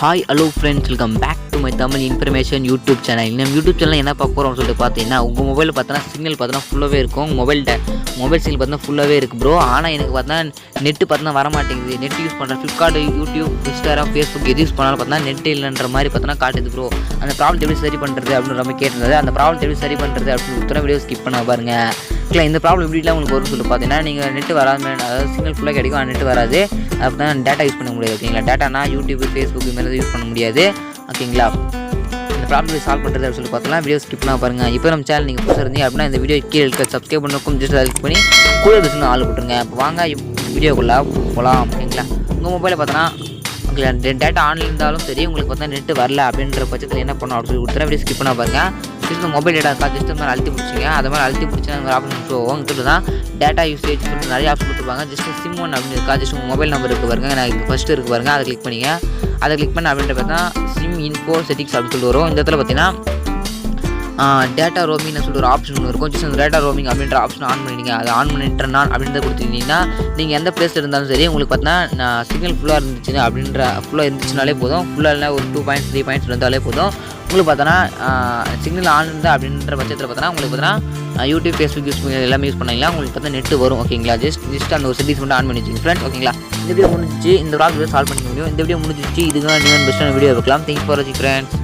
Hi hello friends, welcome back to my Tamil information YouTube channel. நம்ம YouTube channel என்ன பார்க்க போகிறோம்னு சொல்லிட்டு பார்த்தீங்கன்னா, உங்கள் மொபைலில் பார்த்தோன்னா சிக்னல் பார்த்தோன்னா ஃபுல்லாகவே இருக்கும். மொபைல் சிக்னல் பார்த்தோன்னா ஃபுல்லாகவே இருக்குது ப்ரோ. ஆனால் எனக்கு பார்த்தோன்னா நெட்டு பார்த்தோன்னா வர மாட்டேங்குது. நெட் யூஸ் பண்ணுறேன், ஃப்ளிப்கார்ட், யூடியூப், இன்ஸ்டாகிராம், ஃபேஸ்புக் எது யூஸ் பண்ணாலும் பார்த்தோன்னா நெட் இல்லைன்ற மாதிரி பார்த்தோன்னா காட்டுது ப்ரோ. அந்த ப்ராப்ளம் எப்படி சரி பண்ணுறது அப்படின்னு நம்ம கேட்டிருந்தது. அந்த ப்ராப்ளம் எப்படி சரி பண்ணுறது அப்படின்னு கொடுத்தா வீடியோ ஸ்கிப் பண்ண பாருங்கள். இல்லை இந்த ப்ராப்ளம் எப்படிலாம் உங்களுக்கு வரும்னு சொல்லிட்டு பார்த்தீங்கன்னா, நீங்கள் நெட்டு வராமல், அதாவது சிக்னல் ஃபுல்லாக கிடைக்கும், ஆனால் நெட்டு வராது. அப்போ தான் டேட்டா யூஸ் பண்ண முடியாது. ஓகேங்களா, டேட்டானா யூடியூப், ஃபேஸ்புக் இது மாதிரி யூஸ் பண்ண முடியாது. ஓகேங்களா, இந்த ப்ராப்ளம் சால்வ் பண்ணுறது அப்படின்னு சொல்லி பார்த்தோம்னா வீடியோ ஸ்கிப் பண்ண பாருங்கள். இப்போ நம்ம சேனல் நீங்கள் புதுசாக இருந்தீங்க அப்படின்னா இந்த வீடியோ கீழே இருக்க சப்ஸ்கிரைப் பண்ணக்கும் ஜஸ்ட் கிளிக் பண்ணி கூட பேசணும் ஆள் போட்டுருங்க. இப்போ வாங்க வீடியோக்குள்ளே போகலாம். ஓகேங்களா, உங்கள் மொபைலில் பார்த்தோன்னா ஓகே டேட்டா ஆன்லைன் இருந்தாலும் சரி, உங்களுக்கு பார்த்தா நெட்டு வரல அப்படின்ற பட்சத்தில் என்ன பண்ணணும் அப்படின்னு சொல்லி கொடுத்துறேன். வீடியோ ஸ்கிப் பண்ண பாருங்கள். ஜஸ்ட் மொபைல் டேட்டா இருக்கா ஜஸ்ட் மாதிரி அழுத்தி பிடிச்சிங்க. அது மாதிரி அழுத்தி பிடிச்சா அந்த ஆப்ஷன் ஷோ ஆகும். தான் டேட்டா யூசேஜ் சொல்லிட்டு நிறைய ஆப்ஷன் கொடுத்துருப்பாங்க. ஜஸ்ட் சிம் ஒன் அப்படின்னு இருக்கா, ஜஸ்ட் உங்கள் மொபைல் நம்பர் இருக்குது பாருங்க, நான் இது ஃபஸ்ட்டு இருக்குது பாருங்க, அதை கிளிக் பண்ணிங்க. அதை கிளிக் பண்ண அப்படின்ற பார்த்தா சிம் இன்ஃபோ செட்டிங்ஸ் அப்படின்னு சொல்லிட்டு வரும். இந்த இடத்துல பார்த்தீங்கன்னா டேட்டா ரோமிங்னு சொல்லிட்டு ஒரு ஆப்ஷன் ஒன்று இருக்கும். ஜஸ்ட் அந்த டேட்டா ரோமிங் அப்படின்ற ஆப்ஷன் ஆன் பண்ணிங்க. அதை ஆன் பண்ணிட்டு நான் அப்படின்றத கொடுத்துருந்தீங்கன்னா நீங்கள் எந்த பிளேஸில் இருந்தாலும் சரி, உங்களுக்கு பார்த்தீங்கன்னா சிக்னல் ஃபுல்லாக இருந்துச்சுனாலே போதும். ஃபுல்லாக இல்லை ஒரு 2 பாயிண்ட்ஸ் 3 பாயிண்ட்ஸ் இருந்தாலே போதும். உங்களுக்கு பார்த்தோன்னா சிக்னல் ஆன் இருந்தால் அப்படின்ற பட்சத்தில் பார்த்தோன்னா உங்களுக்கு பார்த்தோன்னா யூடியூப், ஃபேஸ்புக் யூஸ் பண்ணி எல்லாமே யூஸ் பண்ணிங்களா, உங்களுக்கு பார்த்தா நெட்டு வரும். ஓகேங்களா, ஜஸ்ட் அந்த ஒரு செட்டிங்ஸ் மட்டும் ஆன் பண்ணி வச்சுங்க ஃப்ரெண்ட்ஸ். ஓகேங்களா, இந்த வீடியோ முடிஞ்சிச்சு. இந்த ப்ராப்ளம் சால்வ் பண்ணிக்க முடியும். இந்த வீடியோ முடிஞ்சிச்சு. இதுதான் நீங்கள் பெஸ்ட்டான வீடியோ இருக்கலாம். தேங்க்ஸ் ஃபார் வாட்சிங் ஃப்ரெண்ட்ஸ்.